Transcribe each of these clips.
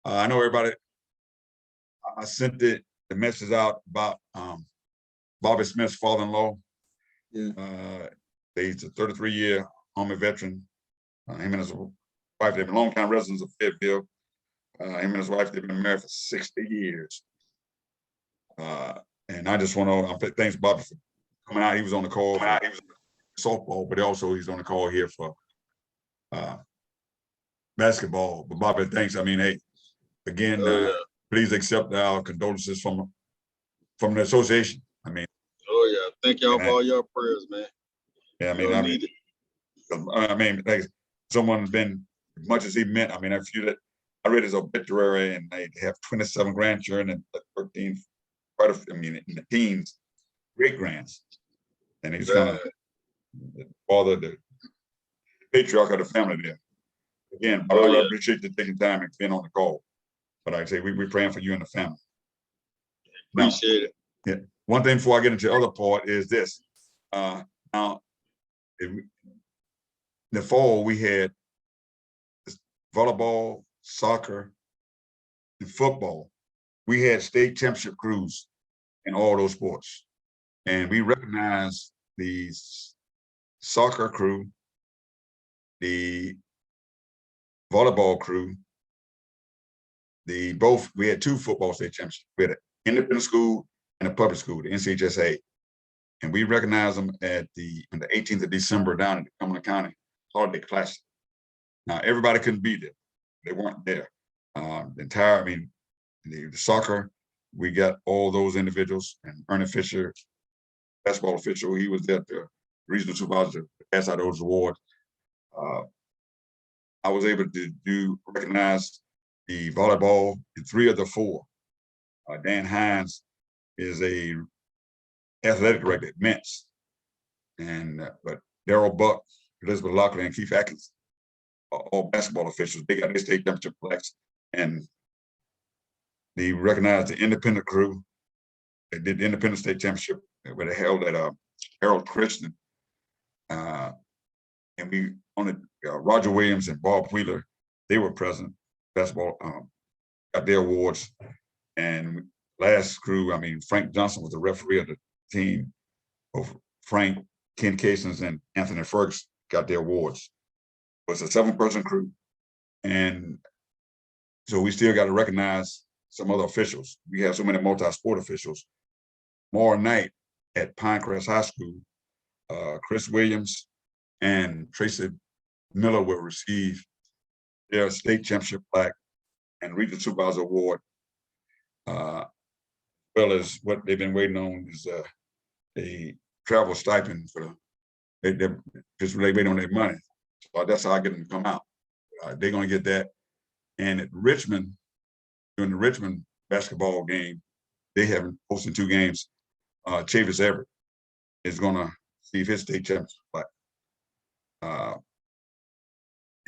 I know everybody. I sent the message out about Bobby Smith's father-in-law. Yeah. He's a 33-year Army veteran. Him and his wife, they've been longtime residents of Fayetteville. Him and his wife, they've been married for 60 years. And I just want to thanks Bobby for coming out. He was on the call for softball, but also he's on the call here for basketball. But Bobby, thanks. I mean, hey, again, please accept our condolences from the association. I mean, Thank y'all for all your prayers, man. Yeah, I mean, like someone's been as much as he meant. I mean, I read his obituary, and they have 27 grandchildren and 13, in the teens, great grands, and he's kind of the father, the patriarch of the family there. Again, I appreciate you taking time and being on the call. But like I say, we're praying for you and the family. Appreciate it. Yeah. One thing before I get into the other part is this. Now, in the fall, we had volleyball, soccer, and football. We had state championship crews in all those sports. And we recognized the soccer crew, the volleyball crew, we had 2 football state championships. We had an independent school and a public school, the NCHSA. And we recognized them on the 18th of December down at the Cumberland County Holiday Classic. Now, everybody couldn't be there. They weren't there. The soccer, we got all those individuals, and Ernie Fisher, basketball official, he was there, the regional supervisor, to pass out those awards. I was able to recognize the volleyball in 3 of the 4. Dan Hines is a athletic director at Mintz, but Darrell Buck, Elizabeth Lockley, and Keith Atkins are all basketball officials. They got their state championship plaques, and they recognized the independent crew. They did the independent state championship where they held at Harold Christian, and we on it. Roger Williams and Bob Wheeler, they were present. Basketball got their awards, and last crew, I mean, Frank Johnson was the referee of the team. Both Frank, Ken Casons, and Anthony Ferguson got their awards. It was a 7-person crew, and so we still got to recognize some other officials. We have so many multi-sport officials. Tomorrow night at Pinecrest High School, Chris Williams and Tracy Miller will receive their state championship plaque and regional supervisor award, as well as what they've been waiting on is a travel stipend for they're just waiting on their money. So that's how I get them to come out. They're going to get that. And at Richmond, during the Richmond basketball game, they have hosting 2 games. Chavis Everett is going to receive his state championship plaque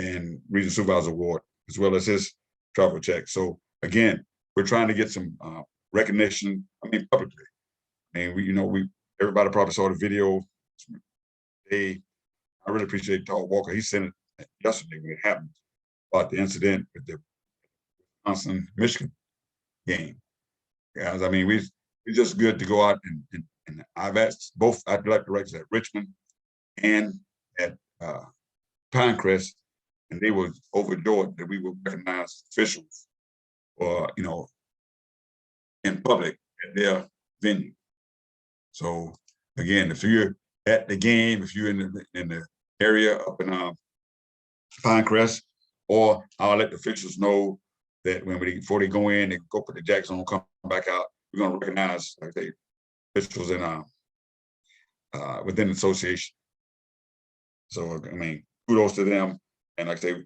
and regional supervisor award, as well as his travel check. So again, we're trying to get some recognition. I mean, publicly. I mean, everybody probably saw the video. I really appreciate Todd Walker. He sent it yesterday when it happened about the incident with the Wisconsin-Michigan game. Guys, I mean, we just good to go out and I've asked both athletic directors at Richmond and at Pinecrest, and they were overjoyed that we would recognize officials in public at their venue. So again, if you're at the game, if you're in the area up in Pinecrest, or I'll let the officials know that before they go in, they go put the jackets on, come back out. We're going to recognize, like I say, officials in within the association. So I mean, kudos to them, and like I say,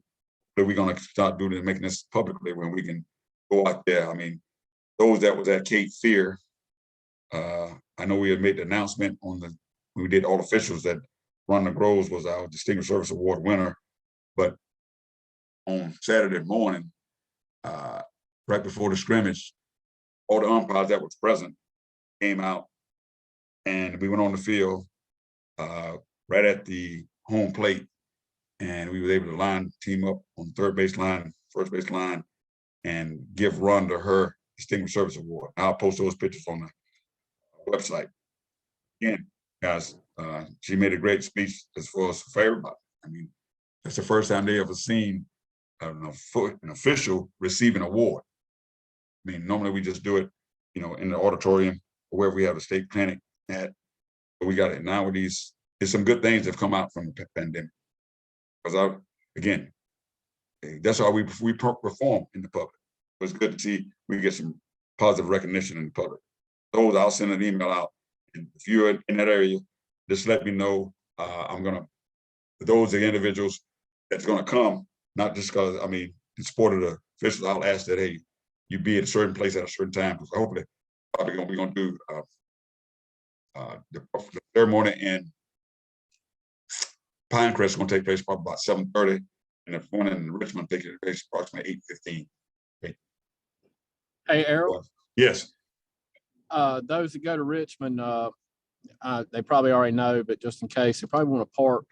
we're going to start making this publicly when we can go out there. I mean, those that was at Cape Fear, I know we had made the announcement when we did all officials that Rhonda Groves was our Distinguished Service Award winner, but on Saturday morning, right before the scrimmage, all the umpires that was present came out, and we went on the field right at the home plate, and we were able to line team up on third base line, first base line, and give Rhonda her Distinguished Service Award. I'll post those pictures on the website. Again, guys, she made a great speech as far as for everybody. I mean, that's the first time they ever seen an official receive an award. I mean, normally we just do it, in the auditorium or wherever we have a state clinic at. But we got it now with these. There's some good things that have come out from the pandemic. Because again, that's how we perform in the public. It's good to see we get some positive recognition in the public. Those, I'll send an email out. And if you're in that area, just let me know. I'm gonna, for those the individuals that's gonna come, not just because in support of the officials, I'll ask that, hey, you be at a certain place at a certain time. Because hopefully, we're gonna do the ceremony in Pinecrest is gonna take place probably about 7:30, and the one in Richmond taking place approximately 8:15. Hey, Errol. Yes. Those that go to Richmond, they probably already know, but just in case, they probably want to park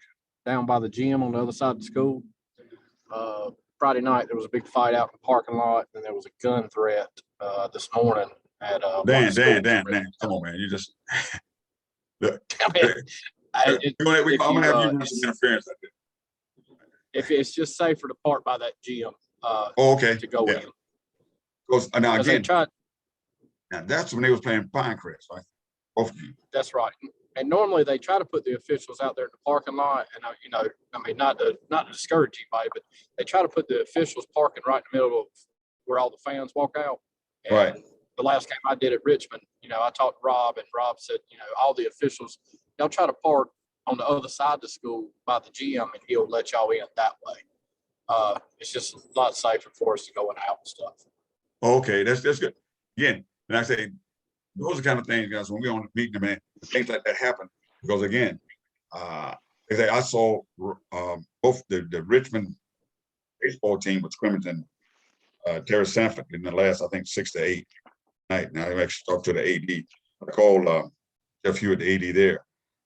down by the gym on the other side of the school. Friday night, there was a big fight out in the parking lot, and there was a gun threat this morning at Dan, come on, man. You just look. I'm gonna have you run some interference like that. If it's just safer to park by that gym, okay, to go in. Because now again, now that's when they was playing Pinecrest, right? Both games. That's right. And normally they try to put the officials out there in the parking lot, and not to discourage anybody, but they try to put the officials parking right in the middle of where all the fans walk out. And right. The last game I did at Richmond, I talked to Rob, and Rob said, all the officials, y'all try to park on the other side of the school by the gym, and he'll let y'all in that way. It's just a lot safer for us to go in and out and stuff. Okay, that's good. Again, and I say those are the kind of things, guys, when we're on the meeting, man, things like that happen. Because again, I saw both the Richmond baseball team with scrimmage and Terry Sanford in the last, I think, 6 to 8 night. Now I actually talked to the AD. I called Jeff Hewitt, the AD there.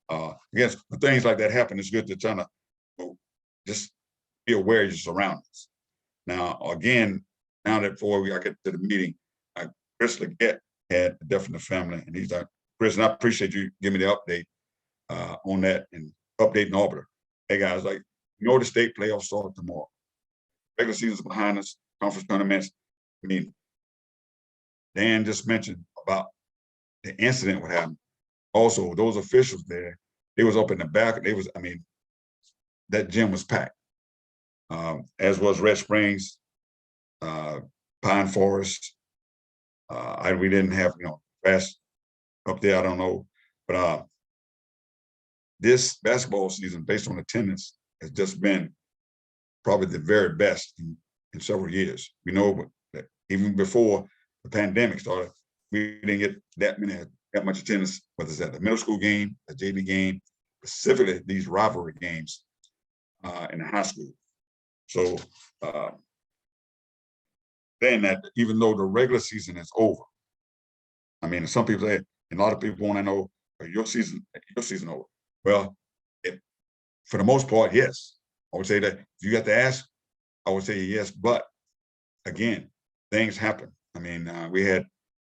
Again, when things like that happen, it's good to try to just be aware of your surroundings. Now, again, now that before I get to the meeting, Chris Leggett had the death in the family, and he's like, Chris, and I appreciate you giving me the update on that and updating Arbiter. Hey guys, the state playoffs start tomorrow. Regular season's behind us, conference tournaments. Dan just mentioned about the incident what happened. Also, those officials there, they was up in the back. That gym was packed, as was Red Springs, Pine Forest. We didn't have, fast up there, I don't know. But this basketball season, based on attendance, has just been probably the very best in several years. We know that even before the pandemic started, we didn't get that much attendance, whether it's at the middle school game, the JV game, specifically these rivalry games in the high school. So then that even though the regular season is over, some people say, and a lot of people want to know, your season over? Well, for the most part, yes. I would say that if you got to ask, I would say yes. But again, things happen. We had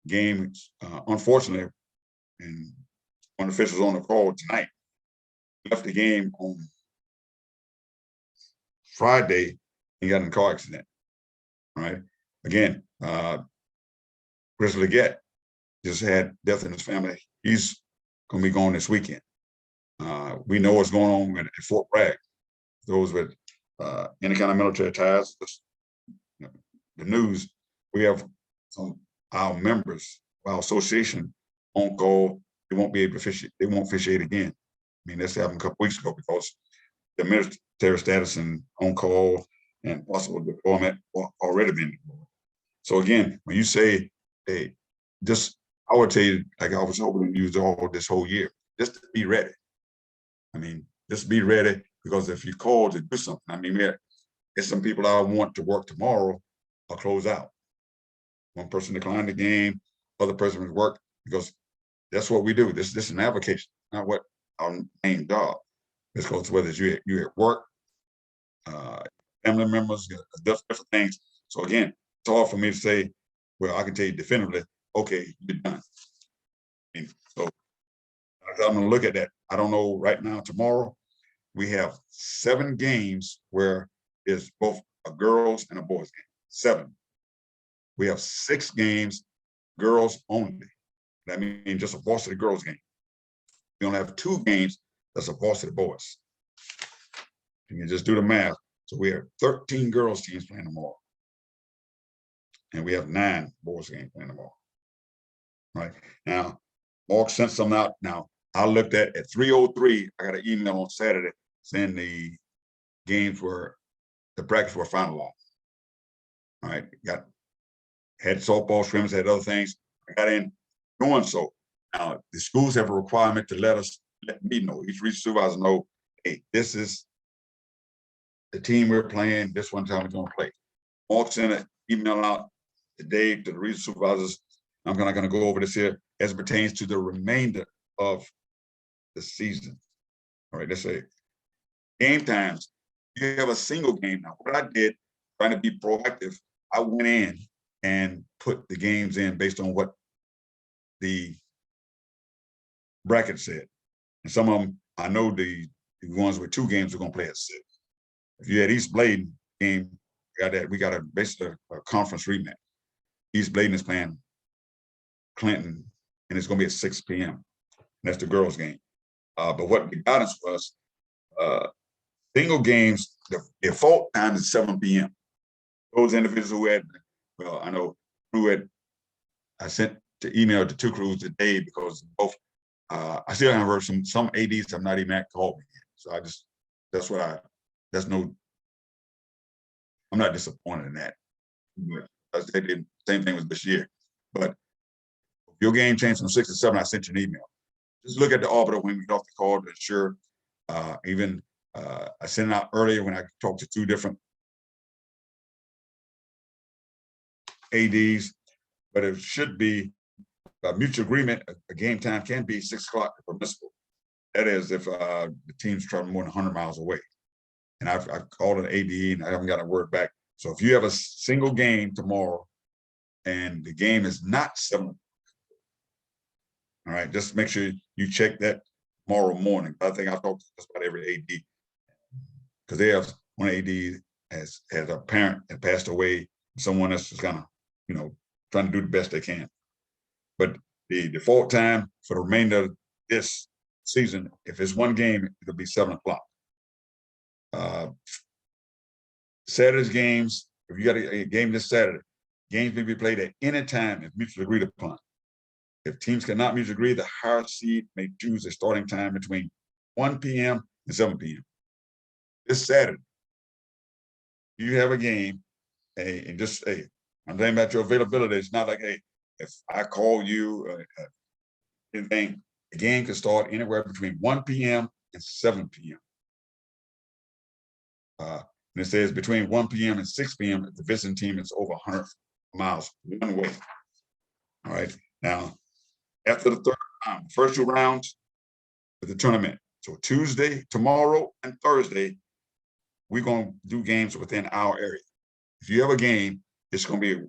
games, unfortunately, and one of the officials on the call tonight left the game on Friday and got in a car accident. Right? Again, Chris Leggett just had death in his family. He's going to be gone this weekend. We know what's going on at Fort Bragg. Those with any kind of military ties, the news, we have some our members, our association on call. They won't be able to officiate. They won't officiate again. This happened a couple weeks ago because the military status and on call and possible deployment already been deployed. So again, when you say, hey, I would tell you, like I was hoping to use all this whole year, just to be ready. Just be ready, because if you call to do something, there's some people I want to work tomorrow or close out. One person declined the game, other person would work, because that's what we do. This is an application, not what our main job. It's because whether it's you at work, family members, different things. So again, hard for me to say, well, I can tell you definitively, okay, you're done. And so I'm gonna look at that. I don't know right now, tomorrow, we have 7 games where there's both a girls and a boys game, 7. We have 6 games, girls only. That means just a varsity girls game. We only have 2 games that's a varsity boys. You can just do the math. So we have 13 girls teams playing tomorrow. And we have 9 boys games playing tomorrow. Right now, Mark sent some out. Now I looked at 3:03. I got an email on Saturday saying the games the practice were finalized. All right, had softball, swimmers, had other things. I got in doing so. Now the schools have a requirement to let me know, each region supervisor know, hey, this is the team we're playing. This one time we're going to play. Mark sent an email out today to the region supervisors. I'm not going to go over this here as it pertains to the remainder of the season. All right, let's say game times. You have a single game now. What I did, trying to be proactive, I went in and put the games in based on what the bracket said. And some of them, I know the ones with 2 games are going to play at 6. If you had East Bladen game, we got basically a conference rematch. East Bladen is playing Clinton, and it's going to be at 6 p.m. That's the girls' game. But what the guidance was, single games, the default time is 7 p.m. Those individuals who had, well, I know I sent the email to 2 crews today because both, I still haven't heard some ADs have not even called me yet. So I'm not disappointed in that. They did the same thing with this year. But if your game changed from 6 to 7, I sent you an email. Just look at the arbiter when we get off the call to ensure. I sent it out earlier when I talked to 2 different ADs, but it should be a mutual agreement. A game time can be 6 o'clock if permissible. That is if the team's traveling more than 100 miles away. And I've called an AD and I haven't got a word back. So if you have a single game tomorrow and the game is not 7, all right, just make sure you check that tomorrow morning. I think I've talked to just about every AD because they have one AD has a parent that passed away. Someone else is kind of, trying to do the best they can. But the default time for the remainder of this season, if it's 1 game, it'll be 7 o'clock. Saturday's games, if you got a game this Saturday, games may be played at any time if mutually agreed upon. If teams cannot mutually agree, the higher seed may choose a starting time between 1 p.m. and 7 p.m. This Saturday, you have a game, and just, I'm thinking about your availability. It's not like, hey, if I call you, anything, the game can start anywhere between 1 p.m. and 7 p.m. And it says between 1 p.m. and 6 p.m. if the visiting team is over 100 miles one way. All right. Now, after the first 2 rounds of the tournament, so Tuesday, tomorrow, and Thursday, we're going to do games within our area. If you have a game, it's going to be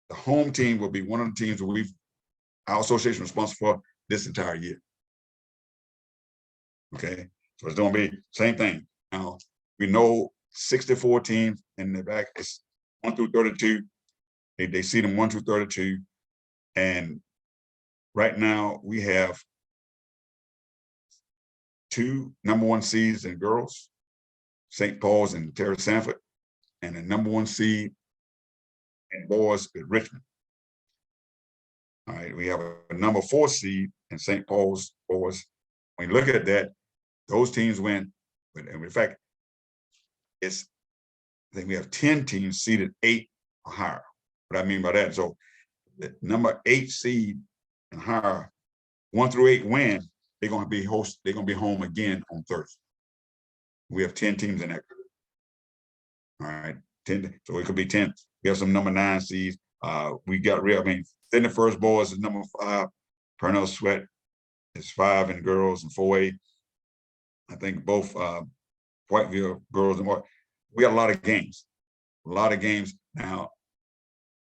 the home team will be one of the teams that our association is responsible for this entire year. Okay, so it's going to be same thing. Now we know 64 teams in the back. It's 1 through 32. They see them 1 through 32, and right now we have 2 number 1 seeds in girls, St. Paul's and Terry Sanford, and the number 1 seed in boys is Richmond. All right, we have a number 4 seed in St. Paul's boys. When you look at that, those teams win. And in fact, I think we have 10 teams seeded 8 or higher. What I mean by that, so the number 8 seed and higher, 1 through 8 win, they're going to be home again on Thursday. We have 10 teams in that group. All right, 10. So it could be 10. We have some number 9 seeds. Then the first boys is number 5. Pernell Sweat is 5 in girls and 4A. I think both Whiteville girls and we got a lot of games. Now,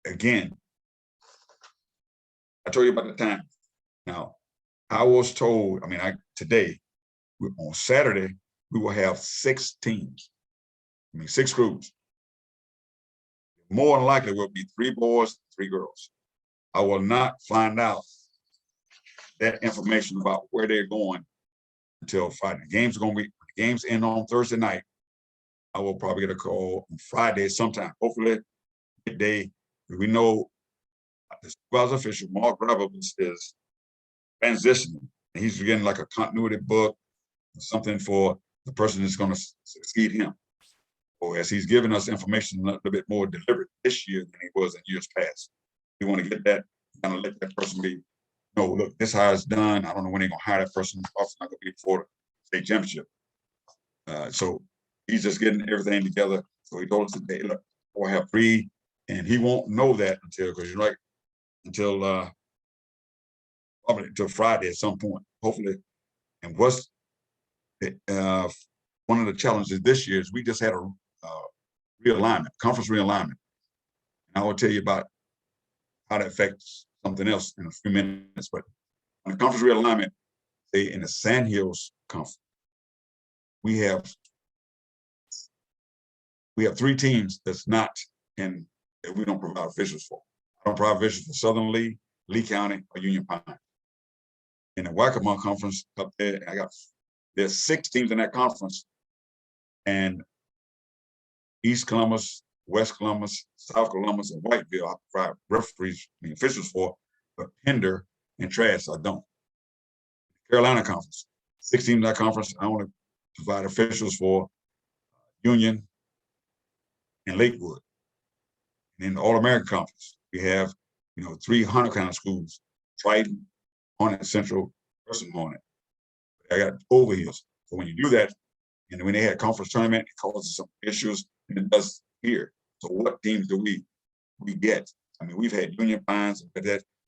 again, I told you about the time. Now, I was told, I mean, today, on Saturday, we will have 6 teams. I mean, 6 groups. More than likely will be 3 boys, 3 girls. I will not find out that information about where they're going until Friday. The games end on Thursday night. I will probably get a call on Friday sometime, hopefully midday. We know the supervisor official, Mark Roberts, is transitioning. And he's getting like a continuity book, something for the person that's going to succeed him. Or as he's giving us information a little bit more deliberate this year than he was in years past. We want to get that, kind of let that person be, no, look, this is how it's done. I don't know when they're going to hire that person. It's also not going to be before the state championship. So he's just getting everything together. So he told us today, look, we'll have 3, and he won't know that until, because you're right, until probably until Friday at some point, hopefully. And what's one of the challenges this year is we just had a realignment, conference realignment. And I will tell you about how that affects something else in a few minutes. But on the conference realignment, say in the Sand Hills conference, we have 3 teams that's not in, that we don't provide officials for. I don't provide officials for Southern Lee, Lee County, or Union Pine. In the Waccamaw conference up there, there's 6 teams in that conference, and East Columbus, West Columbus, South Columbus, and Whiteville, I provide referees, I mean officials for, but Pender and Trash, I don't. Carolina conference, 6 teams in that conference, I want to provide officials for Union and Lakewood. And in the All-American conference, we have, 300 kind of schools, Triton, Hornet Central, Person Hornet. I got overheels. So when you do that, and when they had conference tournament, it causes some issues, and it does here. So what teams do we get? I mean, we've had Union Pines, but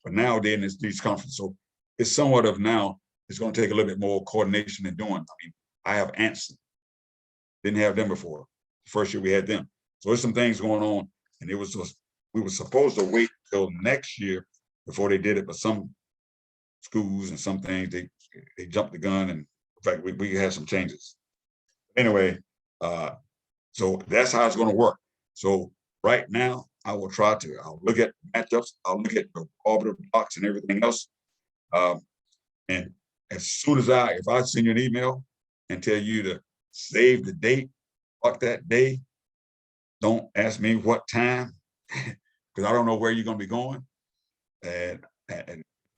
now they're in these conferences. So it's somewhat of now, it's going to take a little bit more coordination and doing. I mean, I have Anson. Didn't have them before. The first year we had them. So there's some things going on, and we were supposed to wait till next year before they did it, but some schools and some things, they jumped the gun, and in fact, we had some changes. Anyway, so that's how it's going to work. So right now, I'll look at matchups, I'll look at the orbital blocks and everything else. And as soon as if I send you an email and tell you to save the date, block that day, don't ask me what time, because I don't know where you're going to be going. And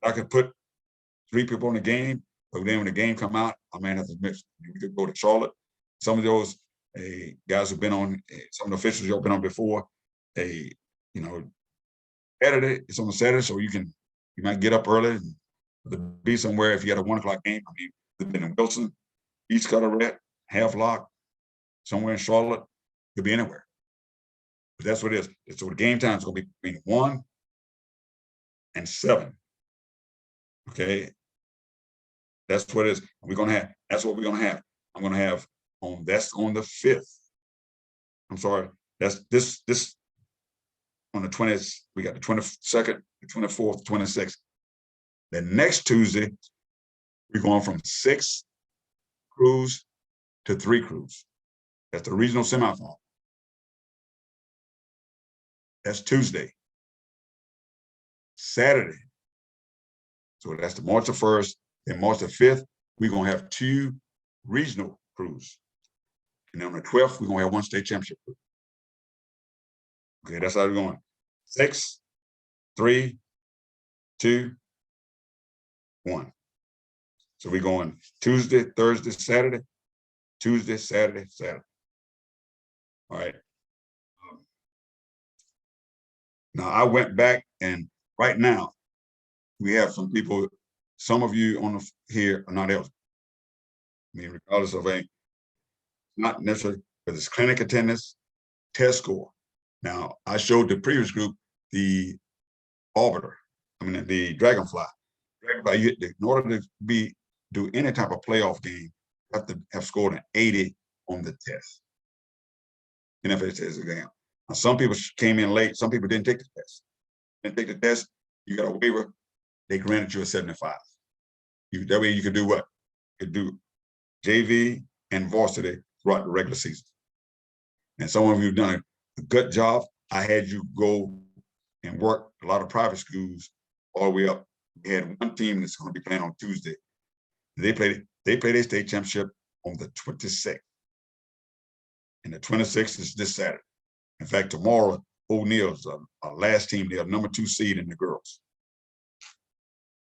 I could put 3 people in the game, but then when the game come out, I may have to mix. We could go to Charlotte. Some of those guys who've been on, some of the officials you've been on before, Saturday, it's on a Saturday, so you might get up early and be somewhere. If you got a 1 o'clock game, I mean, we've been in Wilson, East Carteret, Half Lock, somewhere in Charlotte, could be anywhere. But that's what it is. So the game time is going to be between 1 and 7. Okay, that's what it is. That's what we're going to have. I'm going to have that's on the 5th. I'm sorry. That's this on the 20th. We got the 22nd, the 24th, 26th. The next Tuesday, we're going from 6 crews to 3 crews. That's the regional semifinal. That's Tuesday. Saturday. So that's the March the 1st. Then March the 5th, we're going to have 2 regional crews. And then on the 12th, we're going to have 1 state championship crew. Okay, that's how we're going. 6, 3, 2, 1. So we're going Tuesday, Thursday, Saturday, Tuesday, Saturday, Saturday. All right. Now I went back, and right now we have some people, some of you here are not eligible. I mean, regardless of not necessarily, but it's clinic attendance, test score. Now I showed the previous group the the Dragonfly. In order to do any type of playoff game, you have to have scored an 80 on the test. NFL test exam. Now, some people came in late, some people didn't take the test. didn't take the test, you got a waiver, they granted you a 75. That way you could do what? You could do JV and varsity throughout the regular season. And some of you have done a good job. I had you go and work a lot of private schools all the way up. We had one team that's going to be playing on Tuesday. They play their state championship on the 26th. And the 26th is this Saturday. In fact, tomorrow, O'Neill's our last team. They're number 2 seed in the girls.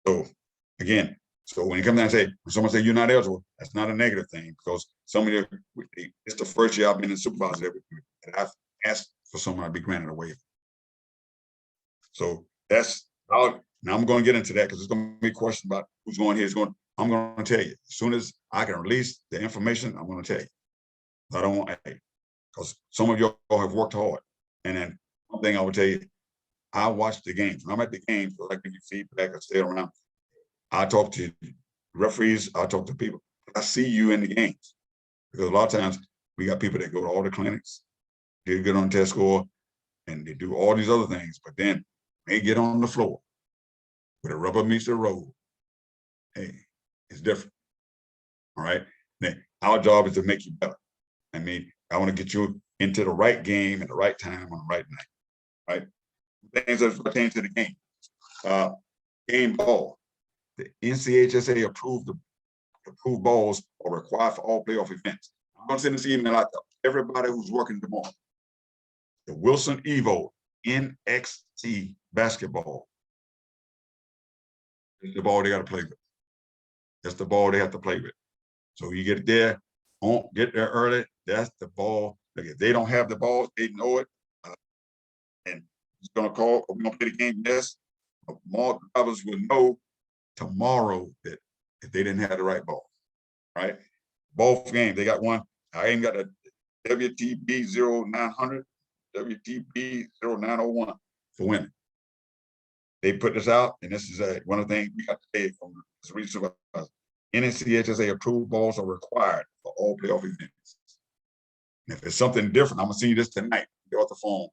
So again, so when you come down and say, when someone say you're not eligible, that's not a negative thing, because some of you, it's the first year I've been in supervisor and I've asked for someone to be granted a waiver. So that's, now I'm going to get into that because there's going to be a question about who's going here, I'm going to tell you. As soon as I can release the information, I'm going to tell you. I don't want, because some of y'all have worked hard. And then one thing I would tell you, I watch the games. When I'm at the games, I give you feedback, I stay around. I talk to referees, I talk to people. I see you in the games. Because a lot of times we got people that go to all the clinics, they get on the test score, and they do all these other things, but then they get on the floor where the rubber meets the road. Hey, it's different. All right. Then our job is to make you better. I mean, I want to get you into the right game at the right time on the right night. Right. Things that pertain to the game. Game ball. The NCHSA approved balls are required for all playoff events. I'm going to send this email out to everybody who's working tomorrow. The Wilson Evo NXT basketball is the ball they got to play with. That's the ball they have to play with. So you get there, get there early. That's the ball. Like if they don't have the ball, they know it. And it's going to call, we're going to play the game. Yes, more drivers will know tomorrow that if they didn't have the right ball, right? Both games, they got one. I ain't got a WTB 0900, WTB 0901 for women. They put this out, and this is one of the things we got to say from this research. NCHSA approved balls are required for all playoff events. And if it's something different, I'm gonna send you this tonight. Get off the phone.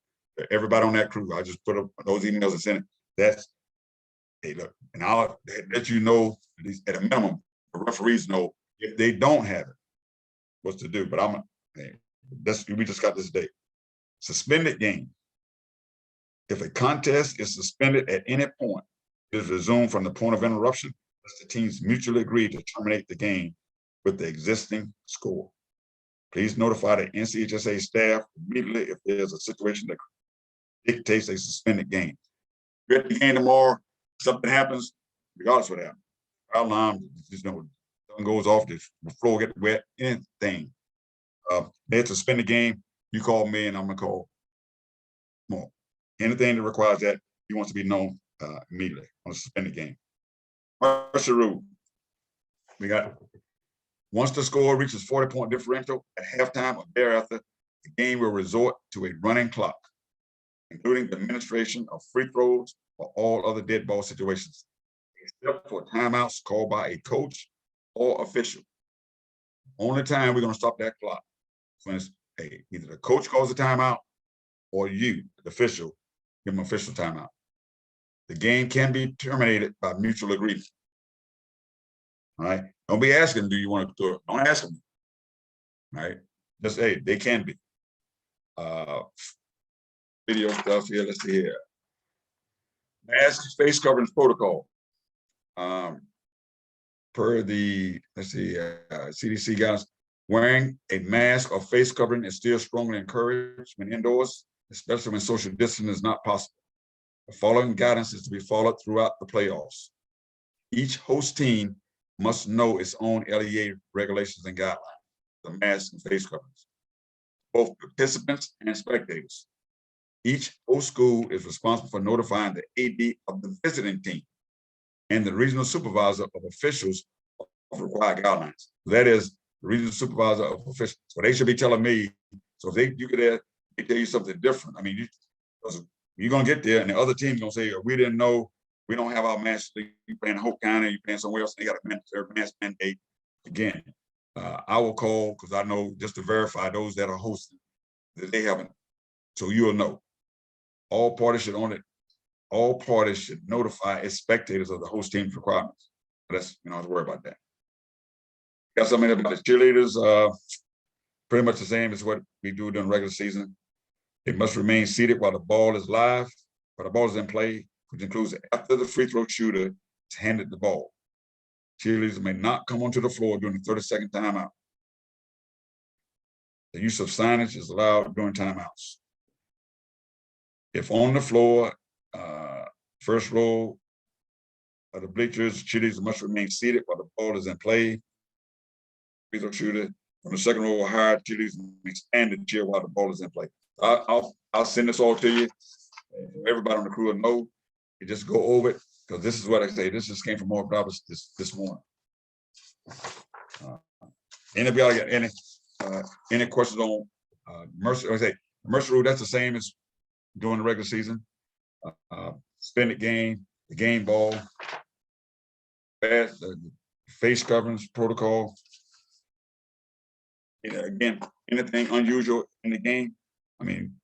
Everybody on that crew, I just put up those emails and sent it. That's, hey, look, and I'll let you know, at least at a minimum, the referees know if they don't have it, what to do. But we just got this date. Suspended game. If a contest is suspended at any point, it is resumed from the point of interruption as the teams mutually agree to terminate the game with the existing score. Please notify the NCHSA staff immediately if there's a situation that dictates a suspended game. If you're at the game tomorrow, something happens, regardless of what happens. Our alarm, something goes off, the floor gets wet, anything. They suspend the game, you call me and I'm gonna call more. Anything that requires that, he wants to be known immediately on a suspended game. What's the rule? We got, once the score reaches 40-point differential at halftime or thereafter, the game will resort to a running clock, including the administration of free throws or all other dead ball situations, except for timeouts called by a coach or official. Only time we're going to stop that clock when it's either the coach calls a timeout or you, the official, give them official timeout. The game can be terminated by mutual agreement. All right. Don't be asking, do you want to do it? Don't ask them. All right. Just say they can be. Video stuff here. Let's see here. Mask face coverings protocol. Per the, let's see, CDC guys, wearing a mask or face covering is still strongly encouraged when indoors, especially when social distancing is not possible. The following guidance is to be followed throughout the playoffs. Each host team must know its own LEA regulations and guidelines, the mask and face coverings, both participants and spectators. Each host school is responsible for notifying the AD of the visiting team and the regional supervisor of officials of required guidelines. That is the regional supervisor of officials. So they should be telling me, so if you get there, they tell you something different. I mean, you're gonna get there and the other team's gonna say, we didn't know, we don't have our mask, you playing Hope County, you playing somewhere else, they got a mask mandate. Again, I will call, because I know just to verify those that are hosting, that they haven't, so you'll know. All parties should own it. all parties should notify its spectators of the host team's requirements. Let's, you know, don't worry about that. Got something about the cheerleaders, pretty much the same as what we do during regular season. They must remain seated while the ball is live, while the ball is in play, which includes after the free throw shooter is handed the ball. Cheerleaders may not come onto the floor during the 30-second timeout. The use of signage is allowed during timeouts. If on the floor, first row of the bleachers, cheerleaders must remain seated while the ball is in play. Free throw shooter from the second row or higher, cheerleaders may stand and cheer while the ball is in play. I'll send this all to you. Everybody on the crew will know. You just go over it, because this is what I say. This just came from Mark Roberts this morning. Anybody got any questions on Mercer? I say Mercer rule. That's the same as during the regular season. Suspended game, the game ball, the face coverings protocol. You know, again, anything unusual in the game. I mean,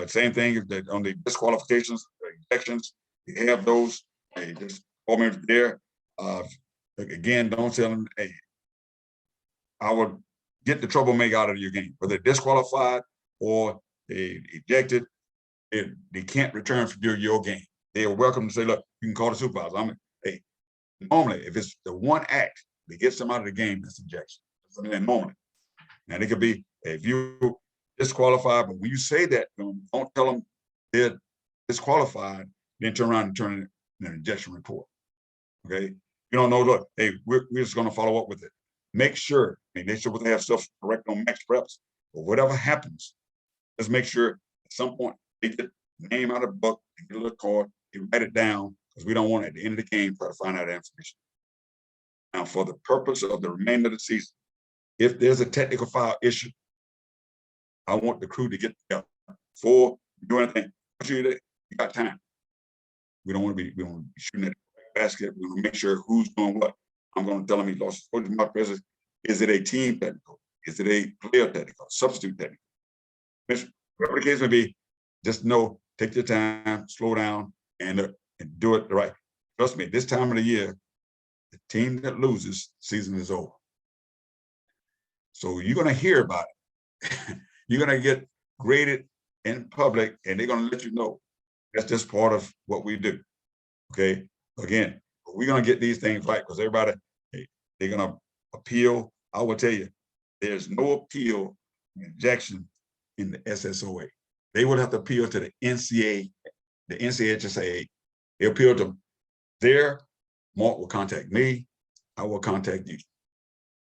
same thing that on the disqualifications, ejections, you have those. Hey, just almost there. Again, don't tell them, hey, I would get the troublemaker out of your game, whether they're disqualified or they ejected. They can't return for your game. They are welcome to say, look, you can call the supervisor. Hey, normally, if it's the one act that gets them out of the game, that's ejection. I mean, normally. And it could be, if you disqualified, but when you say that, don't tell them they're disqualified, then turn around and turn in an ejection report. Okay? You don't know, look, hey, we're just going to follow up with it. Make sure, I mean, they should have stuff correct on max preps, but whatever happens, let's make sure at some point they get the name out of the book, they get a little card, they write it down, because we don't want at the end of the game try to find out that information. Now, for the purpose of the remainder of the season, if there's a technical foul issue, I want the crew to get together before you do anything. You got time. We don't want to be shooting at the basket. We want to make sure who's doing what. I'm going to tell them he lost my presence. Is it a team technical? Is it a player technical? Substitute technical? Whatever the case may be, just know, take your time, slow down, and do it right. Trust me, this time of the year, the team that loses, season is over. So you're going to hear about it. You're going to get graded in public, and they're going to let you know. That's just part of what we do. Okay. Again, we're going to get these things right, because everybody, they're going to appeal. I will tell you, there's no appeal injection in the SSOA. They would have to appeal to the NCAA, the NCHSA. They appeal to there. Mark will contact me. I will contact you.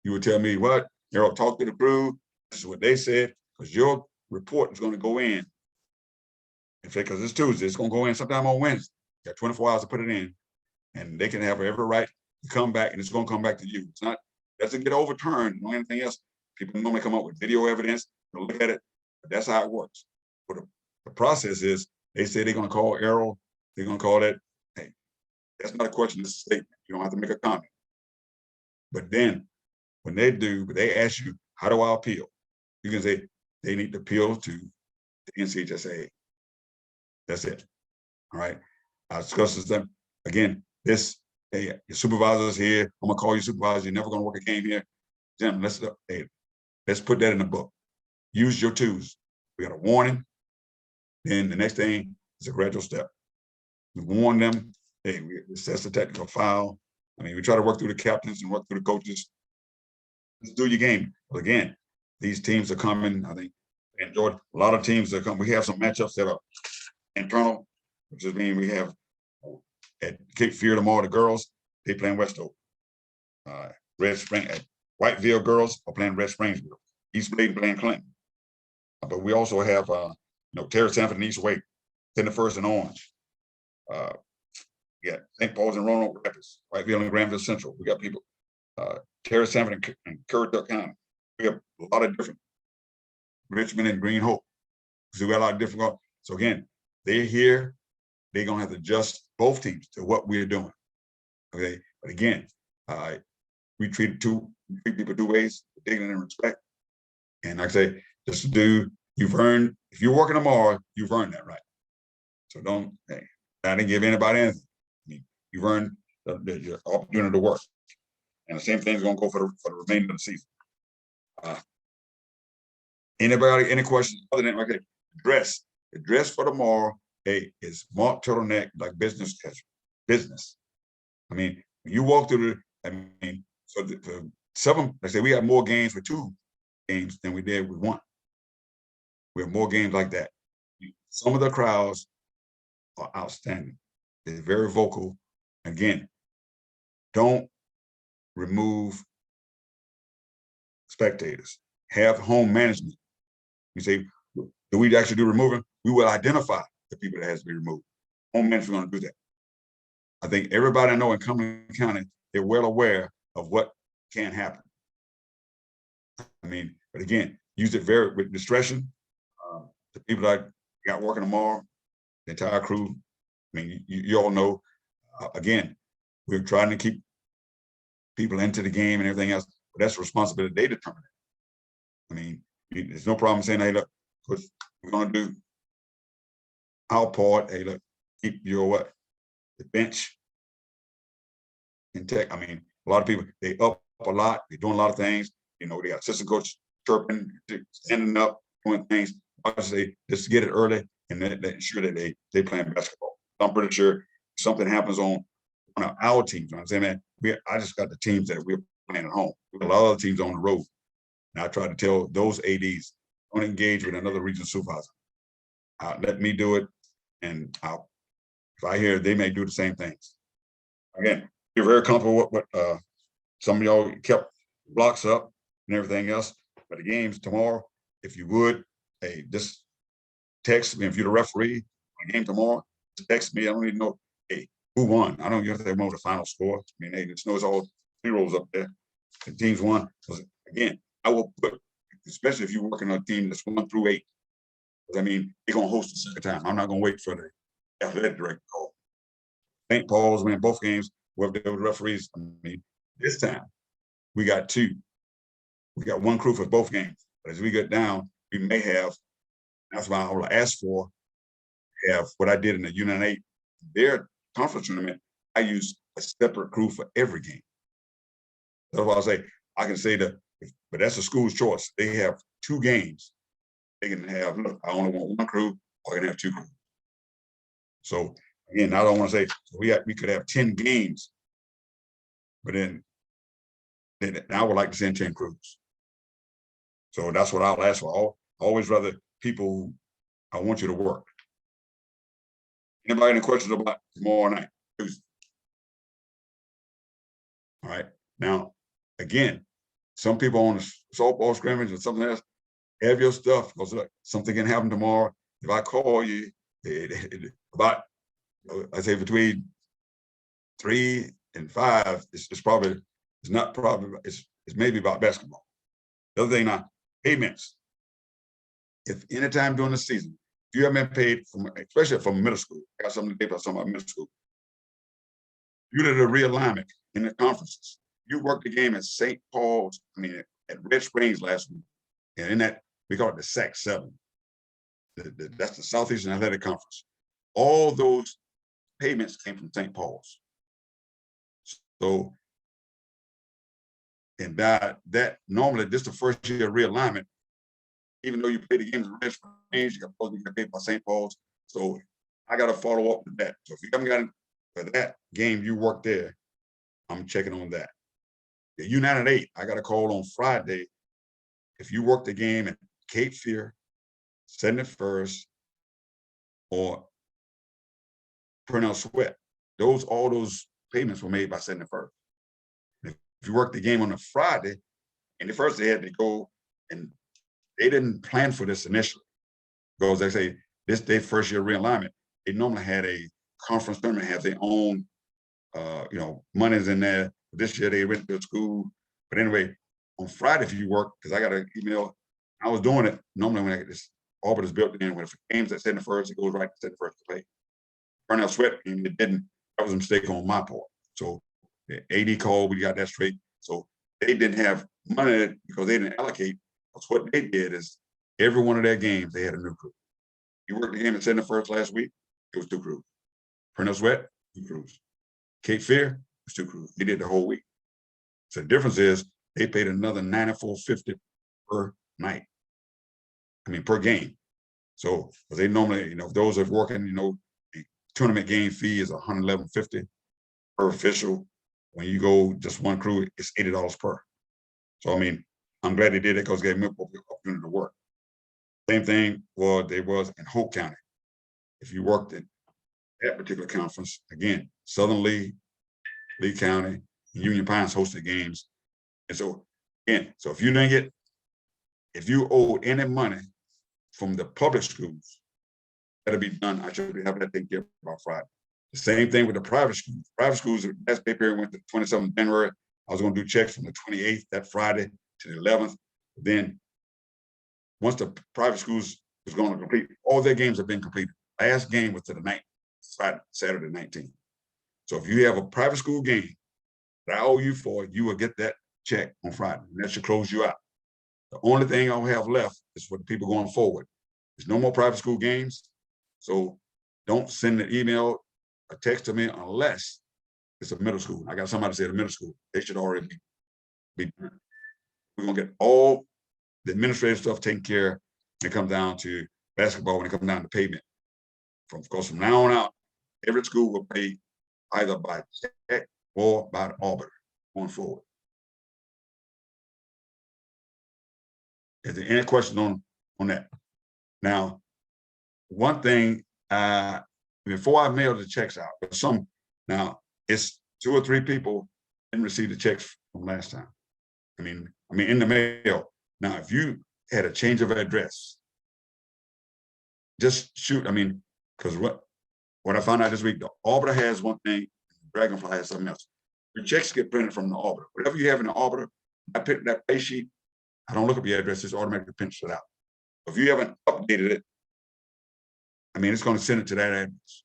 You will tell me what, I'll talk to the crew. This is what they said, because your report is going to go in. Because it's Tuesday, it's going to go in sometime on Wednesday. You got 24 hours to put it in, and they can have every right to come back, and it's going to come back to you. It's not, doesn't get overturned or anything else. People normally come up with video evidence, look at it, but that's how it works. But the process is, they say they're going to call Errol, they're going to call that. Hey, that's not a question, it's a statement. You don't have to make a comment. But then, when they do, they ask you, how do I appeal? You can say, they need to appeal to the NCHSA. That's it. All right. I discuss with them again. This, hey, your supervisor's here. I'm gonna call you supervisor. You're never gonna work a game here. Gentlemen, let's put that in the book. Use your tools. We got a warning. Then the next thing is a gradual step. We warn them. Hey, that's a technical foul. I mean, we try to work through the captains and work through the coaches. Let's do your game. But again, these teams are coming. I think enjoyed a lot of teams that come. We have some matchups that are internal, which just means we have at Cape Fear tomorrow, the girls, they playing Westover. Red Spring at Whiteville girls are playing Red Springs girls. East Bladen playing Clinton. But we also have Terrace Sanford and East Wake, 10-1st and Orange. Yeah, St. Paul's and Roanoke Rapids, Whiteville and Granville Central. We got people. Terrace Sanford and Currituck County. We have a lot of different. Richmond and Green Hope. So we got a lot of different. So again, they're here. They're gonna have to adjust both teams to what we're doing. Okay, but again, we treat people two ways: dignity and respect. And like I say, just to do, you've earned. If you're working tomorrow, you've earned that right. So don't. Hey, I didn't give anybody anything. I mean, you've earned the opportunity to work. And the same thing is going to go for the remainder of the season. Anybody, any questions other than, okay, dress. The dress for tomorrow, hey, is marked turtleneck, like business casual. Business. I mean, when you walk through the, I mean, so the seven, I say we have more games with 2 games than we did with 1. We have more games like that. Some of the crowds are outstanding. They're very vocal. Again, don't remove spectators. Have home management. You say, do we actually do removing? We will identify the people that has to be removed. Home management going to do that. I think everybody I know in Cumberland County, they're well aware of what can happen. I mean, but again, use it with discretion. The people that I got working tomorrow, the entire crew, I mean, you all know, again, we're trying to keep people into the game and everything else, but that's a responsibility they determine it. I mean, there's no problem saying, hey, look, we're going to do our part. Hey, look, keep your the bench intact. I mean, a lot of people, they up a lot. They're doing a lot of things. You know, they got assistant coach chirping, standing up, doing things. Obviously, just get it early and then ensure that they playing basketball. I'm pretty sure something happens on one of our teams. You know what I'm saying, man, I just got the teams that we're playing at home. We got a lot of other teams on the road. And I try to tell those ADs, don't engage with another regional supervisor. Let me do it. And if I hear they may do the same things. Again, you're very comfortable with what some of y'all kept blocks up and everything else. But the games tomorrow, if you would, hey, just text me. If you're the referee on the game tomorrow, just text me. I don't even know, hey, who won? I don't even know the final score. I mean, hey, just know it's all zeros up there. The teams won. Again, I will put, especially if you're working on a team that's 1 through 8. I mean, they're gonna host the second time. I'm not gonna wait for the athletic director call. St. Paul's winning both games, whoever the referees. I mean, this time we got 2. We got 1 crew for both games. But as we get down, we may have, that's why I will ask for, have what I did in the Unit 8, their conference tournament, I use a separate crew for every game. That's why I say, I can say that, but that's the school's choice. They have 2 games. They can have, look, I only want 1 crew, or I can have 2 crews. So again, I don't want to say we could have 10 games, but then I would like to send 10 crews. So that's what I'll ask for. I always rather people, I want you to work. Anybody any questions about tomorrow night? Tuesday? All right. Now, again, some people on the softball scrimmage or something else, have your stuff, because look, something can happen tomorrow. If I call you about, I say between 3 and 5, it's maybe about basketball. The other thing now, payments. If anytime during the season, if you haven't been paid, especially from middle school, I got something to say about some of middle school. Due to the realignment in the conferences, you worked the game at St. Paul's, at Red Springs last week, and in that, we call it the SAC 7. That's the Southeastern Athletic Conference. All those payments came from St. Paul's. So, and that normally this is the first year of realignment. Even though you play the games in Red Springs, you're supposed to get paid by St. Paul's. So I got to follow up with that. So if you haven't got for that game you worked there, I'm checking on that. The United 8, I got a call on Friday. If you work the game at Cape Fear, 71st, or Purnell Sweat, all those payments were made by 71st. If you work the game on a Friday, and the first they had to go, and they didn't plan for this initially, because they say this their first year realignment. They normally had a conference tournament, have their own, monies in there. This year they went to school, but anyway, on Friday if you work, because I got an email, I was doing it normally when I get this orbit is built in. When if games at 71st, it goes right to 71st to play. Purnell Sweat, and it didn't. That was a mistake on my part. So the AD called, we got that straight. So they didn't have money because they didn't allocate. Because what they did is every one of their games they had a new crew. You worked the game at 71st last week, it was 2 crews. Pernell Sweat, 2 crews. Cape Fear was 2 crews. They did the whole week. So the difference is they paid another $94.50 per night. I mean, per game. So they normally, those that are working, the tournament game fee is $111.50 per official. When you go just 1 crew, it's $80 per. So I mean, I'm glad they did it because it gave me an opportunity to work. Same thing was in Hope County. If you worked in that particular conference, again, Southern Lee County, and Union Pines hosted games. And so again, so if you owe any money from the public schools, that'll be done. I should have that taken care of by Friday. The same thing with the private schools. Private schools, that pay period went to 27th January. I was going to do checks from the 28th, that Friday, to the 11th. Then once the private schools was going to complete, all their games have been completed. Last game was to the 9th, Friday, Saturday 19th. So if you have a private school game that I owe you for, you will get that check on Friday, and that should close you out. The only thing I'll have left is for the people going forward. There's no more private school games. So don't send an email or text to me unless it's a middle school. I got somebody say the middle school. They should already be done. We're gonna get all the administrative stuff taken care of when it comes down to basketball, when it comes down to payment. Because from now on out, every school will pay either by check or by the arbiter going forward. Is there any question on that? Now, one thing, before I mail the checks out, but now it's 2 or 3 people didn't receive the checks from last time. I mean, in the mail. Now, if you had a change of address, just shoot. Because what I found out this week, the arbiter has one thing, Dragonfly has something else. Your checks get printed from the arbiter. Whatever you have in the arbiter, I pick that pay sheet. I don't look up your address, it's automatically pinched it out. If you haven't updated it, it's going to send it to that address.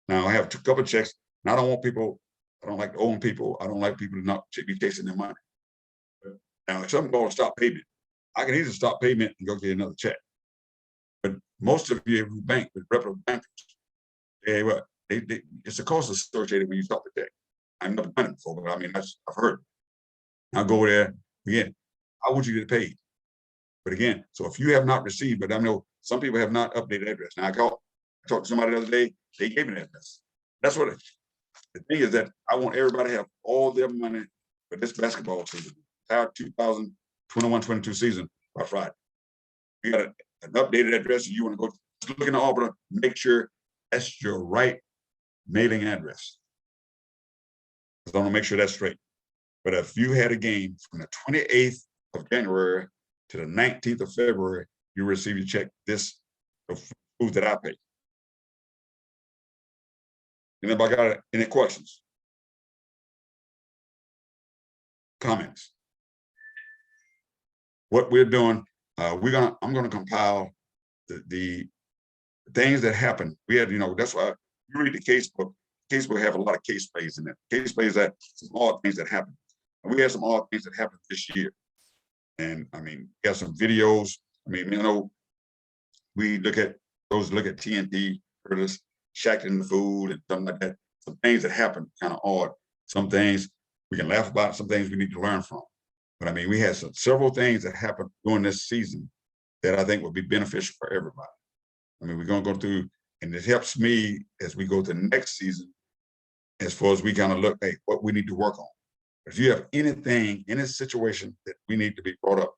Now I have a couple of checks, and I don't like to own people. I don't like people to not be chasing their money. Now, if something going to stop payment, I can either stop payment and go get another check. But most of you who bank with reputable bankers, it's a cost associated when you stop the check. I've never done it before, but I've heard. I'll go there again. I want you to get paid. But again, so if you have not received, but I know some people have not updated address. Now I talked to somebody the other day, they gave me an address. That's what the thing is, that I want everybody to have all their money for this basketball season, our 2021-22 season by Friday. You got an updated address, and you want to go look in the arbiter, make sure that's your right mailing address. I want to make sure that's straight. But if you had a game from the 28th of January to the 19th of February, you receive your check, the food that I pay. Anybody got any questions? Comments? What we're doing, I'm gonna compile the things that happen. We had, that's why you read the casebook. Casebook have a lot of case plays in it. Case plays that some odd things that happen. And we had some odd things that happened this year. And we got some videos. We look at TNT, Curtis, shacking the food and something like that. Some things that happen kind of odd. Some things we can laugh about, some things we need to learn from. But we had several things that happened during this season that I think would be beneficial for everybody. We're gonna go through, and it helps me as we go to the next season, as far as we kind of look, hey, what we need to work on. If you have anything, any situation that we need to be brought up,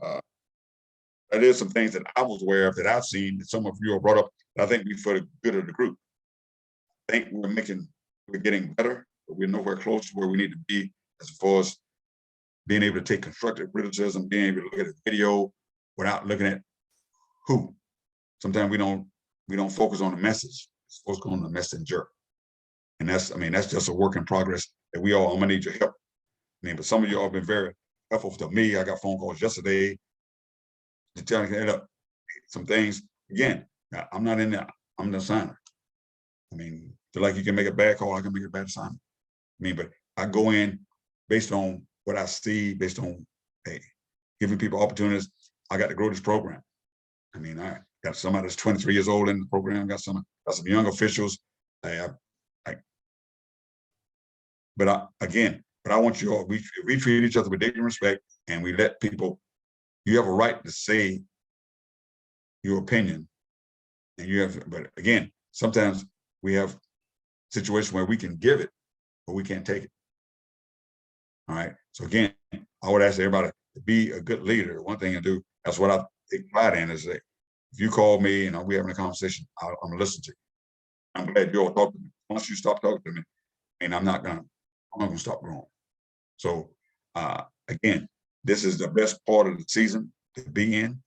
that is some things that I was aware of, that I've seen, that some of you have brought up, that I think be for the good of the group. I think we're getting better, but we're nowhere close to where we need to be as far as being able to take constructive criticism, being able to look at a video without looking at who. Sometimes we don't focus on the message, it's focus on the messenger. And that's just a work in progress that I'm gonna need your help. But some of you all have been very helpful to me. I got phone calls yesterday to tell me some things. Again, I'm not in there, I'm the signer. Feel like you can make a bad call, I can make a bad assignment. But I go in based on what I see, based on giving people opportunities. I got to grow this program. I got somebody that's 23 years old in the program, got some young officials But I want you all, we treat each other with dignity and respect, and we let people, you have a right to say your opinion. And you have, but again, sometimes we have situations where we can give it, but we can't take it. All right. So again, I would ask everybody to be a good leader. One thing to do, that's what I take pride in, is that if you call me and we're having a conversation, I'm gonna listen to you. I'm glad you all talk to me. Once you stop talking to me, and I'm not gonna stop growing. So again, this is the best part of the season to be in.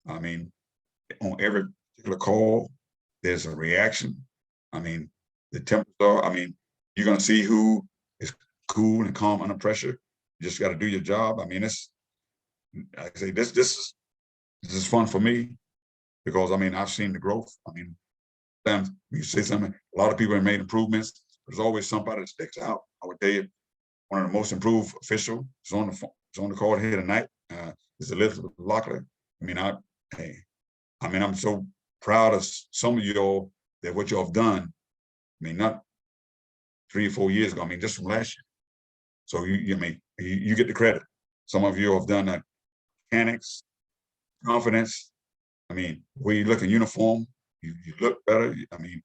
I mean, on every particular call, there's a reaction. I mean, the tempers are, I mean, you're gonna see who is cool and calm under pressure. You just got to do your job. I mean, it's, like I say, this is fun for me, because I mean, I've seen the growth. I mean, sometimes you say something, a lot of people have made improvements. There's always somebody that sticks out. I would tell you, one of the most improved officials is on the call here tonight. Is Elizabeth Locklear. I mean, I'm so proud of some of y'all, that what y'all have done. I mean, not 3 or 4 years ago. I mean, just from last year. So you get the credit. Some of you have done that. Mechanics, confidence. I mean, when you look in uniform, you look better. I mean,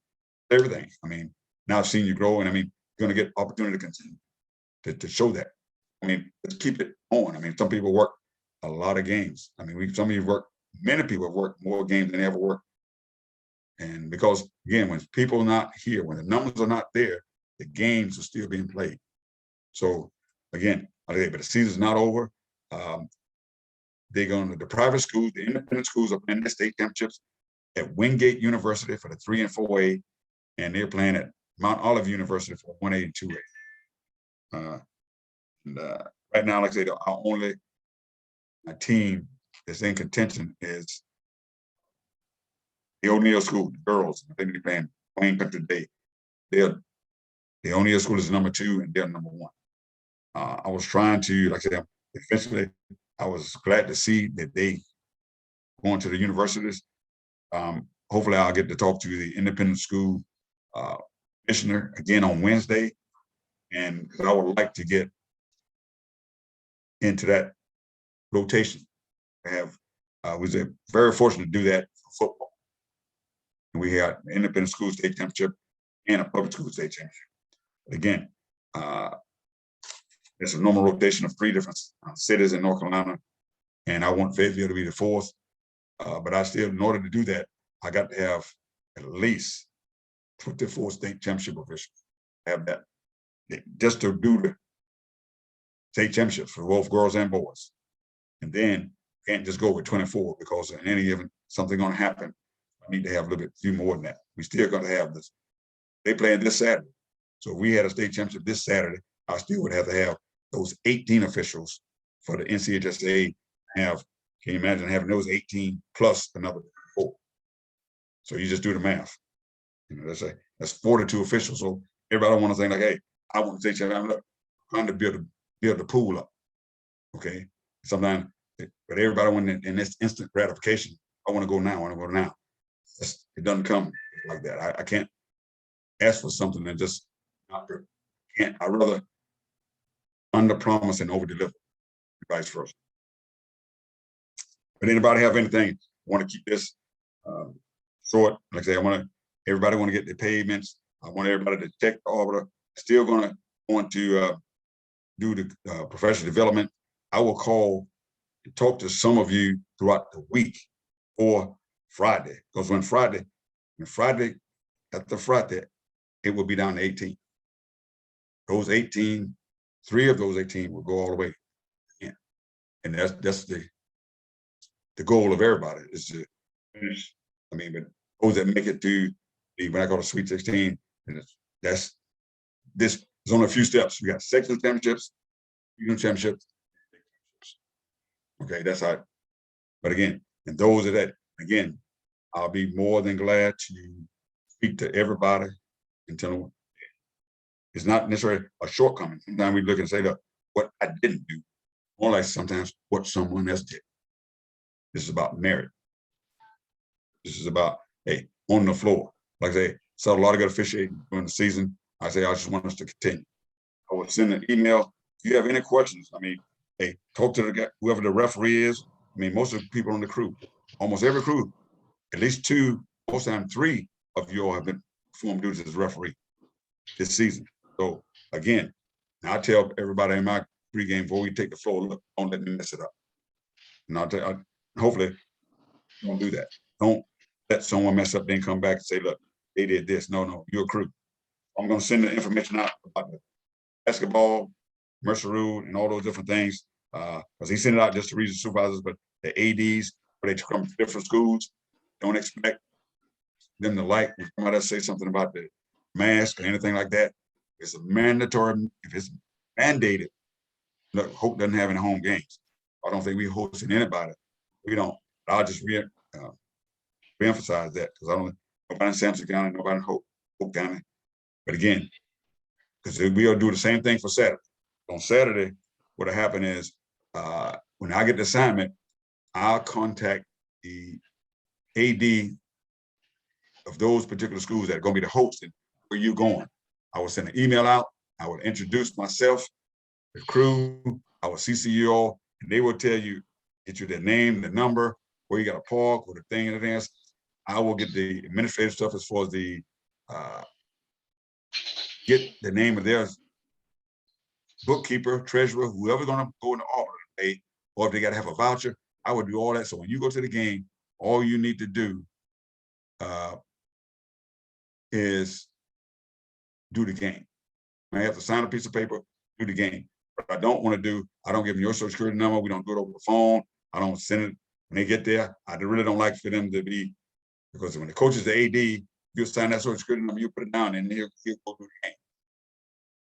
everything. I mean, now I've seen you grow, and I mean, you're going to get opportunity to continue to show that. I mean, let's keep it on. I mean, some people work a lot of games. I mean, some of you work, many people have worked more games than they ever worked. And because, again, when people are not here, when the numbers are not there, the games are still being played. So, again, but the season's not over. They're going to the private schools, the independent schools are playing their state championships at Wingate University for the 3 and 4A, and they're playing at Mount Olive University for 1A and 2A. Right now, like I said, our only team that's in contention is the O'Neill School, the girls. I think they're playing Wayne Country Day. The O'Neill School is number 2, and they're number 1. I was trying to, like I said, eventually, I was glad to see that they going to the universities. Hopefully, I'll get to talk to the independent school commissioner again on Wednesday, and I would like to get into that rotation. Was very fortunate to do that for football. And we had an independent school state championship and a public school state championship. But again, it's a normal rotation of 3 different cities in North Carolina, and I want Fayetteville to be the 4th. But I still, in order to do that, I got to have at least 24 state championship officials. Have that just to do the state championships for both girls and boys. And then can't just go with 24, because in any event, something going to happen. I need to have a little bit few more than that. We still going to have this. They playing this Saturday. So if we had a state championship this Saturday, I still would have to have those 18 officials for the NCHSA. Can you imagine having those 18 plus another 4? So you just do the math. You know, that's 42 officials. So everybody want to think like, hey, I want to say, I'm trying to build the pool up. Okay. Sometimes, but everybody want in this instant gratification. I want to go now. I want to go now. It doesn't come like that. I can't ask for something and just not can't. I rather under promise and over deliver, vice versa. But anybody have anything? Want to keep this short? Like I say, everybody want to get the payments. I want everybody to check the arbiter. Still going to want to do the professional development. I will call and talk to some of you throughout the week or Friday, because when Friday, after Friday, it will be down to 18. Those 18, 3 of those 18 will go all the way in. And that's the goal of everybody, is to finish. I mean, but those that make it to when I go to Sweet 16, and there's only a few steps. We got section championships, regional championships. Okay, that's how. But again, and those are that. Again, I'll be more than glad to speak to everybody and tell them it's not necessarily a shortcoming. Sometimes we look and say, look, what I didn't do, more like sometimes what someone else did. This is about merit. This is about, hey, on the floor. Like I say, saw a lot of good officiating during the season. I just want us to continue. I will send an email. If you have any questions, I mean, hey, talk to the guy, whoever the referee is. I mean, most of the people on the crew, almost every crew, at least 2, most of the time 3 of you all have been performed duties as referee this season. So again, I tell everybody in my pregame before we take the floor, look, don't let me mess it up. And I'll tell you, hopefully don't do that. Don't let someone mess up, then come back and say, look, they did this. No, you're a crew. I'm going to send the information out about the basketball, Mercer Rule, and all those different things. Because he sent it out just to regional supervisors, but the ADs, where they come from different schools, don't expect them to like if somebody else say something about the mask or anything like that. It's a mandatory, if it's mandated, look, Hope doesn't have any home games. I don't think we hosting anybody. We don't. I'll just re-emphasize that because I don't, nobody in Sampson County, nobody in Hope County. But again, because we'll do the same thing for Saturday. On Saturday, what'll happen is when I get the assignment, I'll contact the AD of those particular schools that are going to be the host and where you going. I will send an email out. I will introduce myself, the crew. I will CC you all, and they will tell you, get you their name, the number, where you got to park, or the thing and everything else. I will get the administrative stuff as far as the get the name of their bookkeeper, treasurer, whoever's going to go in the office to pay, or if they got to have a voucher, I would do all that. So when you go to the game, all you need to do is do the game. I have to sign a piece of paper, do the game. But I don't want to do, I don't give them your social security number. We don't do it over the phone. I don't send it when they get there. I really don't like for them to be, because when the coach is the AD, you'll sign that social security number, you put it down, and he'll go do the game.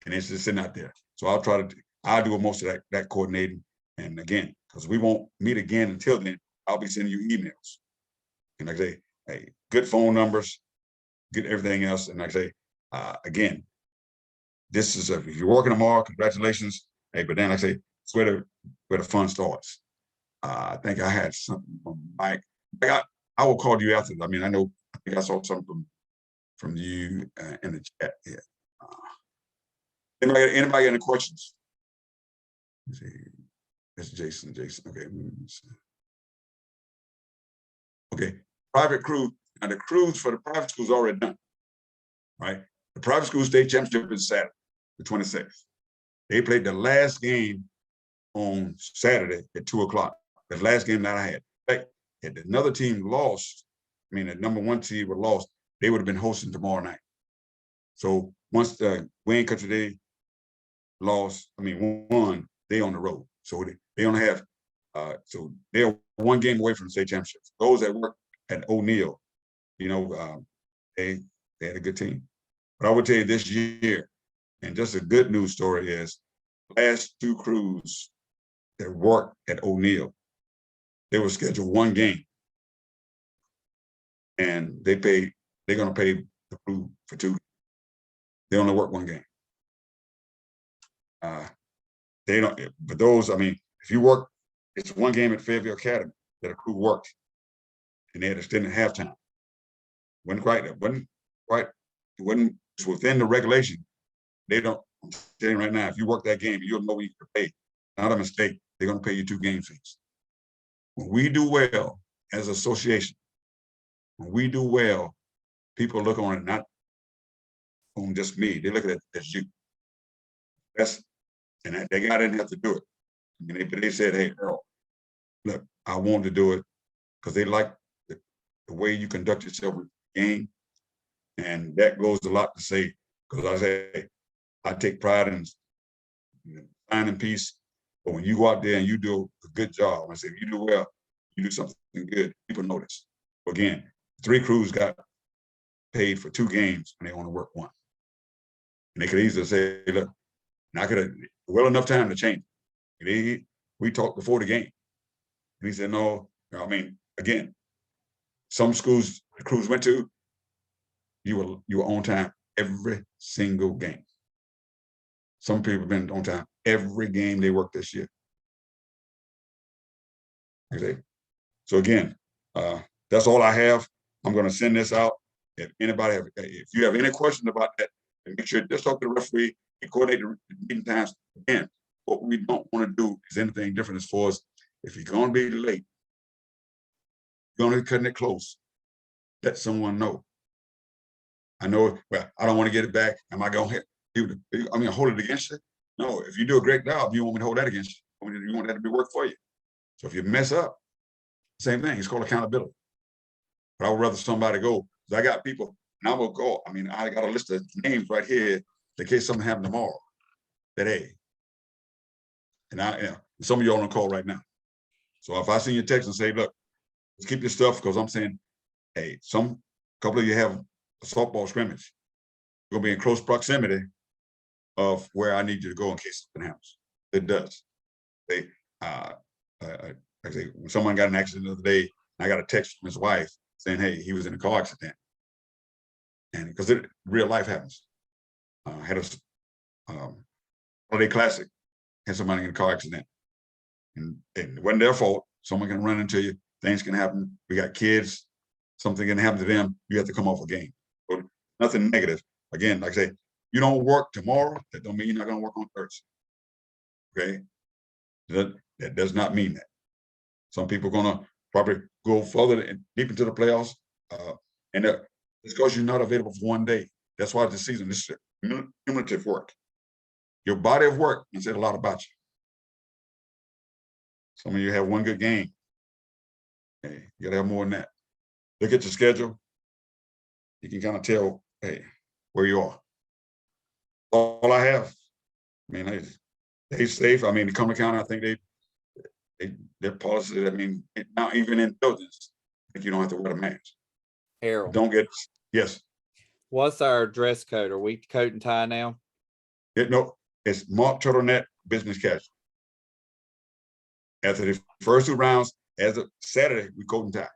And it's just sitting out there. So I'll do most of that coordinating. And again, because we won't meet again until then, I'll be sending you emails. And like I say, hey, good phone numbers, get everything else. And like I say, again, this is if you're working tomorrow, congratulations. Hey, but then like I say, it's where the fun starts. I think I had something from Mike. I will call you after. I mean, I think I saw something from you in the chat here. Anybody got any questions? Let's see. It's Jason. Okay. Okay. Private crew. Now the crews for the private schools already done. Right? The private school state championship is Saturday, the 26th. They played the last game on Saturday at 2:00. The last game that I had. Like, had another team lost, I mean, the number 1 seed were lost, they would have been hosting tomorrow night. So once the Wayne Country Day won, they on the road. So they only have, so they're 1 game away from the state championships. Those that work at O'Neill, they had a good team. But I would tell you this year, and just a good news story is, last 2 crews that worked at O'Neill, they were scheduled 1 game. And they're going to pay the crew for 2. They only work 1 game. They don't, but those, I mean, if you work, it's 1 game at Fairview Academy that a crew worked, and they had extended halftime. It's within the regulation. They don't, I'm telling you right now, if you work that game, you'll know what you can pay. Not a mistake. They're going to pay you 2 game fees. When we do well as an association, when we do well, people look on it not on just me. They look at it as you. And they guy didn't have to do it. I mean, they said, hey, Earl, look, I want to do it because they like the way you conduct yourself with the game. And that goes a lot to say, because I say, I take pride in finding peace. But when you go out there and you do a good job, I say, if you do well, you do something good, people notice. Again, 3 crews got paid for 2 games and they only work 1. And they could easily say, look, and I could have well enough time to change it. We talked before the game. And he said, no, I mean, again, some schools the crews went to, you were on time every single game. Some people have been on time every game they worked this year. Okay. So again, that's all I have. I'm going to send this out. if you have any questions about that, make sure just talk to the referee and coordinate the meeting times. Again, what we don't want to do is anything different as far as if you're going to be late, you're going to be cutting it close, let someone know. I know, well, I don't want to get it back. Am I going to hold it against you? No, if you do a great job, you want me to hold that against you. You want that to be work for you. So if you mess up, same thing, it's called accountability. But I would rather somebody go, because I got people, and I will go, I got a list of names right here in case something happened tomorrow. That, hey, and some of y'all on the call right now. So if I send you a text and say, look, let's keep your stuff, because I'm saying, hey, couple of you have a softball scrimmage. You're gonna be in close proximity of where I need you to go in case something happens. It does. Like I say, when someone got an accident the other day, I got a text from his wife saying, hey, he was in a car accident. And because real life happens. Had a holiday classic, had somebody in a car accident. And it wasn't their fault. Someone can run into you, things can happen. We got kids, something can happen to them, you have to come off a game. So nothing negative. Again, like I say, you don't work tomorrow, that don't mean you're not gonna work on Thursday. Okay? That does not mean that. Some people are gonna probably go further and deep into the playoffs. And it's because you're not available for one day. That's why this season, this is cumulative work. Your body of work can say a lot about you. Some of you have one good game. Hey, you gotta have more than that. Look at your schedule. You can kind of tell, hey, where you are. All I have. They safe. The Cumberland County, I think their policy, now even in buildings, I think you don't have to wear a mask. Harold, Don't get, yes. what's our dress code? Are we coat and tie now? No, it's mock turtleneck business casual. After the first 2 rounds, as of Saturday, we coat and tie.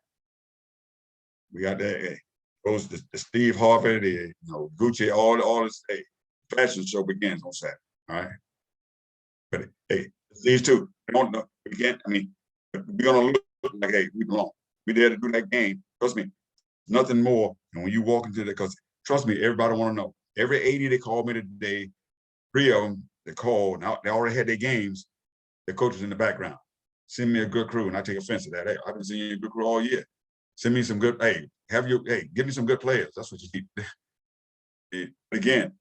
We got that. Goes the Steve Harvey, the Gucci, all this. Hey, fashion show begins on Saturday. All right. But hey, these two, don't know. We can't. We're gonna look like, hey, we belong. We there to do that game. Trust me, nothing more. And when you walk into that, because trust me, everybody want to know. Every 80 they called me today, 3 of them they called. Now they already had their games. The coaches in the background. Send me a good crew, and I take offense to that. Hey, I've been seeing you a good crew all year. Send me some good. Hey, give me some good players. That's what you need. Again,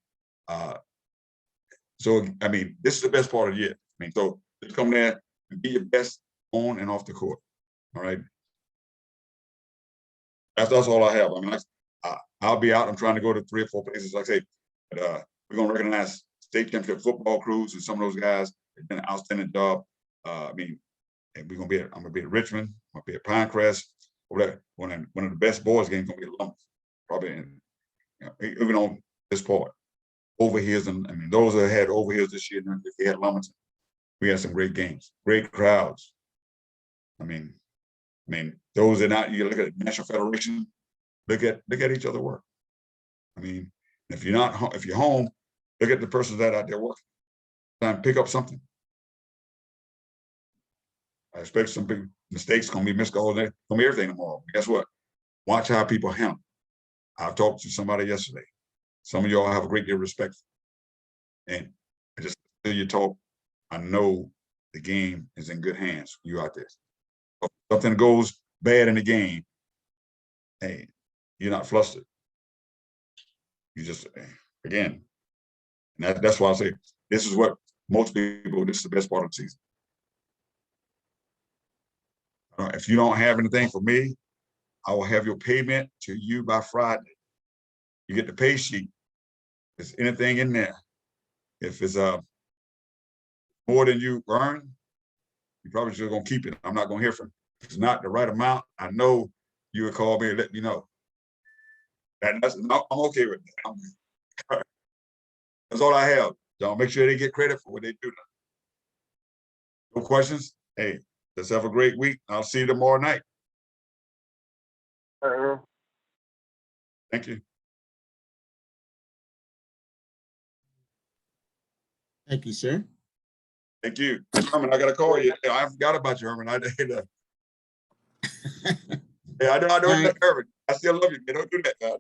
so this is the best part of the year. So just come there and be your best on and off the court. All right. That's all I have. I'll be out. I'm trying to go to 3 or 4 places, like I say. But we're gonna recognize state championship football crews and some of those guys have done an outstanding job. And we're gonna be I'm gonna be at Richmond. I'm gonna be at Pinecrest. One of the best boys games gonna be at Lumberton, probably even on this part. Overhears, and those that had overhears this year, if they had Lumberton, we had some great games, great crowds. Those that not, you look at the National Federation, look at each other work. If you're home, look at the persons that are out there working. Try and pick up something. I expect some big mistakes gonna be missed all day. Gonna be everything tomorrow. Guess what? Watch how people handle. I talked to somebody yesterday. Some of y'all have a great deal of respect. And I just hear you talk. I know the game is in good hands. You out there. If something goes bad in the game, hey, you're not flustered. You just, again, and that's why I say this is what most people. This is the best part of the season. If you don't have anything for me, I will have your payment to you by Friday. You get the pay sheet. If there's anything in there, if it's more than you earn, you probably just gonna keep it. I'm not gonna hear from you. If it's not the right amount, I know you would call me and let me know. I'm okay with that. That's all I have. Y'all make sure they get credit for what they do. No questions? Hey, let's have a great week. I'll see you tomorrow night. Thank you. Thank you, sir. Thank you. Herman, I got to call you. I forgot about you, Herman. I know, Herman. I still love you. Don't do that.